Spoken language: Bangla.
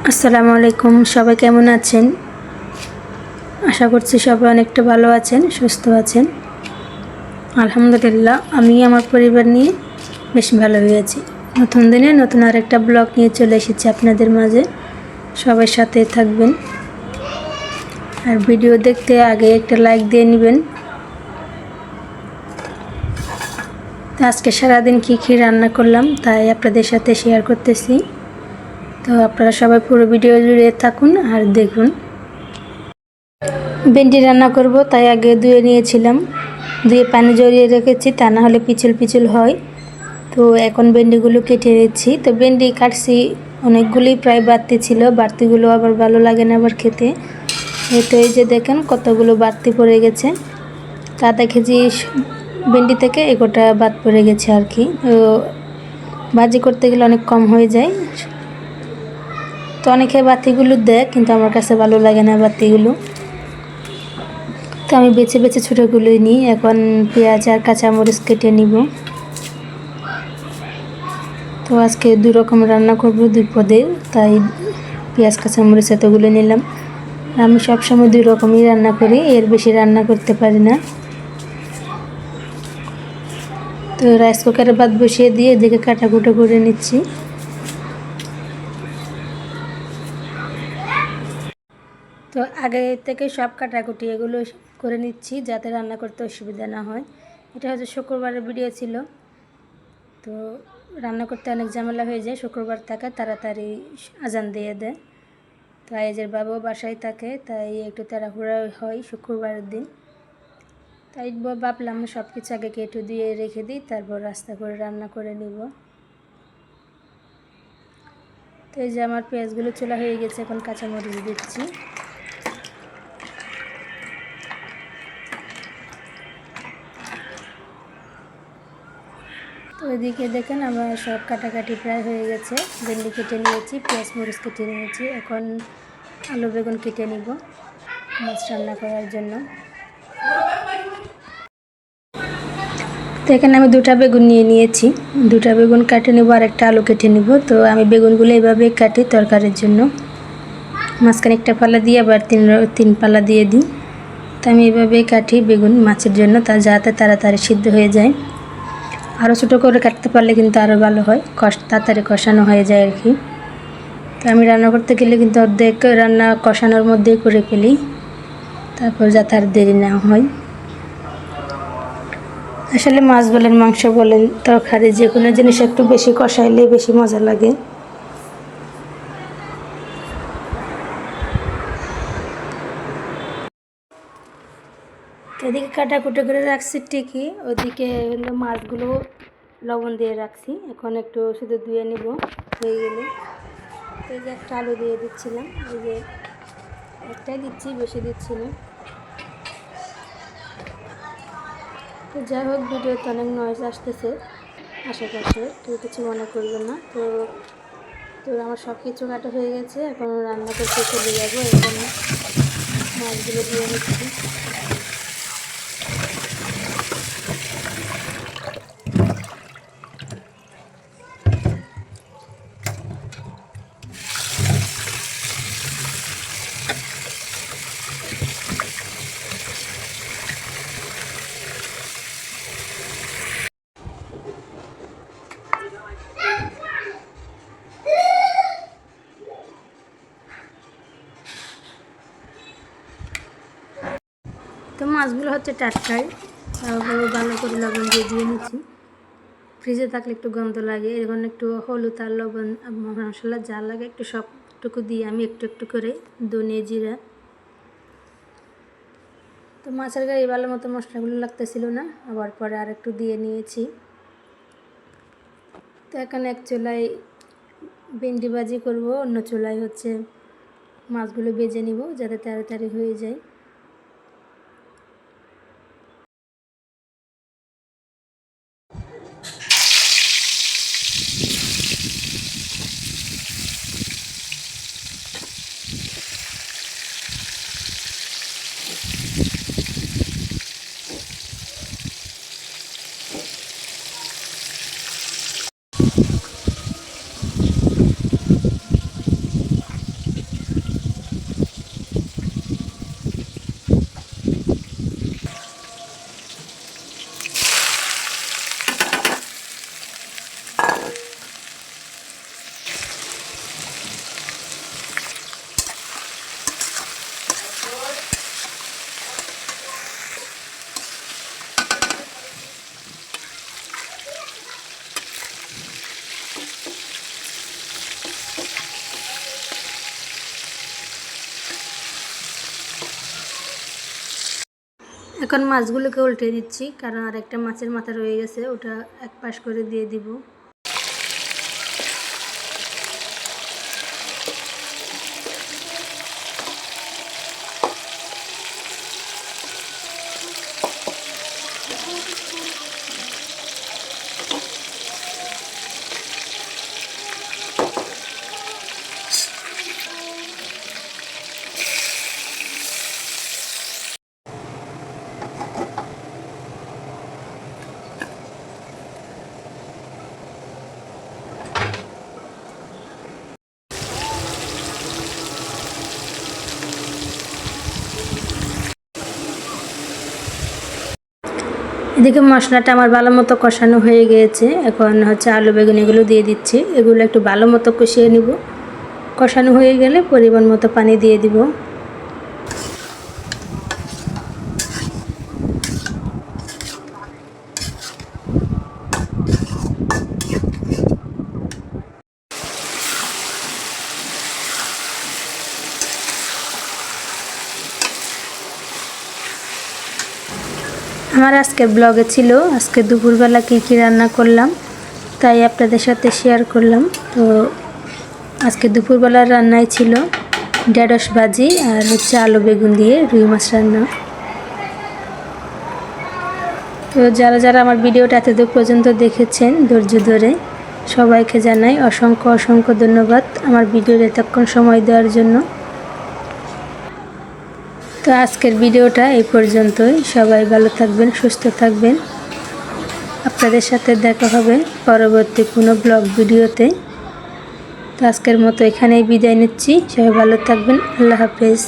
আসসালামু আলাইকুম, সবাই কেমন আছেন? আশা করছি সবাই অনেকটা ভালো আছেন, সুস্থ আছেন। আলহামদুলিল্লাহ, আমি আমার পরিবার নিয়ে বেশ ভালো আছি। নতুন দিনে নতুন আরেকটা ব্লগ নিয়ে চলে এসেছি আপনাদের মাঝে। সবাই সাথে থাকবেন, আর ভিডিও দেখতে আগে একটা লাইক দিয়ে নেবেন। তো আজকে সারাদিন কী রান্না করলাম তাই আপনাদের সাথে শেয়ার করতেছি। তো আপনারা সবাই পুরো ভিডিও জুড়ে থাকুন আর দেখুন। ভেন্ডি রান্না করব তাই আগে ধুয়ে নিয়েছিলাম, ধুয়ে পানি জড়িয়ে রেখেছি, তা না হলে পিছল পিছল হয়। তো এখন ভেন্ডিগুলো কেটে নিচ্ছি। তো ভেন্ডি কাটছি অনেকগুলি, প্রায় বাড়তি ছিল, বাড়তিগুলো আবার ভালো লাগে না আবার খেতে। তো এই যে দেখেন কতগুলো বাড়তি পড়ে গেছে, তা দেখেছি ভেন্ডি থেকে এগোটা বাদ পড়ে গেছে আর কি। তো ভাজি করতে গেলে অনেক কম হয়ে যায়। তো অনেকে বাতিগুলো দেয়, কিন্তু আমার কাছে ভালো লাগে না বাতিগুলো। তো আমি বেছে বেছে ছোটোগুলোই নিই। এখন পেঁয়াজ আর কাঁচামরিচ কেটে নিব। তো আজকে দুই রকম রান্না করব, দুই পদের, তাই পেঁয়াজ কাঁচামরিচ এতগুলো নিলাম। আমি সবসময় দুই রকমই রান্না করি, এর বেশি রান্না করতে পারি না। তো রাইস কুকারে ভাত বসিয়ে দিয়ে এদিকে কাটাকুটো করে নিচ্ছি। তো আগে থেকে সব কাটাকুটি এগুলো করে নিচ্ছি, যাতে রান্না করতে অসুবিধা না হয়। এটা হচ্ছে শুক্রবারের ভিডিও ছিল, তো রান্না করতে অনেক ঝামেলা হয়ে যায়। শুক্রবার থাকে, তাড়াতাড়ি আজান দিয়ে দেয়। তো আয়েজের বাবাও বাসায় থাকে, তাই একটু তাড়াহুড়া হয় শুক্রবারের দিন। তাই ভাবলাম সব কিছু আগে কেটে দিয়ে রেখে দিই, তারপর রাস্তা করে রান্না করে নিব। তো এই যে আমার পেঁয়াজগুলো চোলা হয়ে গেছে, এখন কাঁচামরিচ দিচ্ছি। তো এদিকে দেখেন আমার সব কাটাকাটি প্রায় হয়ে গেছে। ভেন্ডি কেটে নিয়েছি, পেঁয়াজ মরিচ কেটে নিয়েছি, এখন আলু বেগুন কেটে নিব মাছ রান্না করার জন্য। তো এখানে আমি দুটা বেগুন নিয়ে নিয়েছি, দুটা বেগুন কেটে নেব আর একটা আলু কেটে নিব। তো আমি বেগুনগুলো এভাবে কাটি তরকারির জন্য, মাঝখানে একটা পাল্লা দিয়ে আবার তিন পাল্লা দিয়ে দিই। তো আমি এভাবেই কাটি বেগুন মাছের জন্য, তা যাতে তাড়াতাড়ি সিদ্ধ হয়ে যায়। আরও ছোটো করে কাটতে পারলে কিন্তু আরও ভালো হয়, তাড়াতাড়ি কষানো হয়ে যায় আর কি। তো আমি রান্না করতে গেলে কিন্তু অর্ধেক রান্না কষানোর মধ্যেই করে ফেলি, তারপর যাতে আর দেরি না হয়। আসলে মাছ বলেন, মাংস বলেন, তরকারি যে কোনো জিনিস একটু বেশি কষাইলে বেশি মজা লাগে। এদিকে কাটাকুটি করে রাখছি ঠিকই, ওদিকে হলো মাছগুলো লবণ দিয়ে রাখছি। এখন একটু শুধু ধুয়ে নিব হয়ে গেলে। তো এই যে একটা আলু দিয়ে দিচ্ছিলাম, এই যে একটাই দিচ্ছি, বেশি দিচ্ছি না। তো যাই হোক, ভিডিওতে অনেক নয়েজ আসতেছে আশেপাশে, কেউ কিছু মনে করবেন না। তো আমার সব কিছু কাটা হয়ে গেছে, এখন রান্না করতে চলে যাবো। এখন মাছগুলো দিয়ে নিচ্ছি। তো মাছগুলো হচ্ছে টাটকাই, তারপরে ভালো করে লবণ দিয়ে নিচ্ছি। ফ্রিজে থাকলে একটু গন্ধ লাগে, এখন একটু হলুদ আর লবণ মশলা যা লাগে একটু সবটুকু দিয়ে আমি একটু একটু করে ধনিয়া জিরা। তো মাছের গায়ে ভালো মতো মশলাগুলো লাগতেছিল না, আবার পরে আর একটু দিয়ে নিয়েছি। তো এখানে এক চুলায় ভেন্ডি ভাজি করব, অন্য চুলায় হচ্ছে মাছগুলো ভেজে নিব, যাতে তাড়াতাড়ি হয়ে যায়। এখন মাছগুলোকে উল্টে দিচ্ছি, কারণ আর একটা মাছের মাথা রয়ে গেছে, ওটা এক পাশ করে দিয়ে দিব। এদিকে মশলাটা আমার ভালো মতো কষানো হয়ে গিয়েছে। এখন হচ্ছে আলু বেগুন এগুলো দিয়ে দিচ্ছি, এগুলো একটু ভালো মতো কষিয়ে নিব। কষানো হয়ে গেলে পরিমাণ মতো পানি দিয়ে দিব। আমার আজকের ব্লগে ছিল আজকে দুপুরবেলা কী রান্না করলাম, তাই আপনাদের সাথে শেয়ার করলাম। তো আজকে দুপুরবেলার রান্নায় ছিল ঢেঁড়স ভাজি আর হচ্ছে আলু বেগুন দিয়ে রুই মাছ রান্না। তো যারা যারা আমার ভিডিওটা এতদূর পর্যন্ত দেখেছেন ধৈর্য ধরে, সবাইকে জানাই অসংখ্য অসংখ্য ধন্যবাদ আমার ভিডিওর এতক্ষণ সময় দেওয়ার জন্য। তো আজকের ভিডিওটা এই পর্যন্তই। সবাই ভালো থাকবেন, সুস্থ থাকবেন। আপনাদের সাথে দেখা হবে পরবর্তী কোনো ব্লগ ভিডিওতে। তো আজকের মতো এখানেই বিদায় নিচ্ছি। সবাই ভালো থাকবেন। আল্লাহ হাফেজ।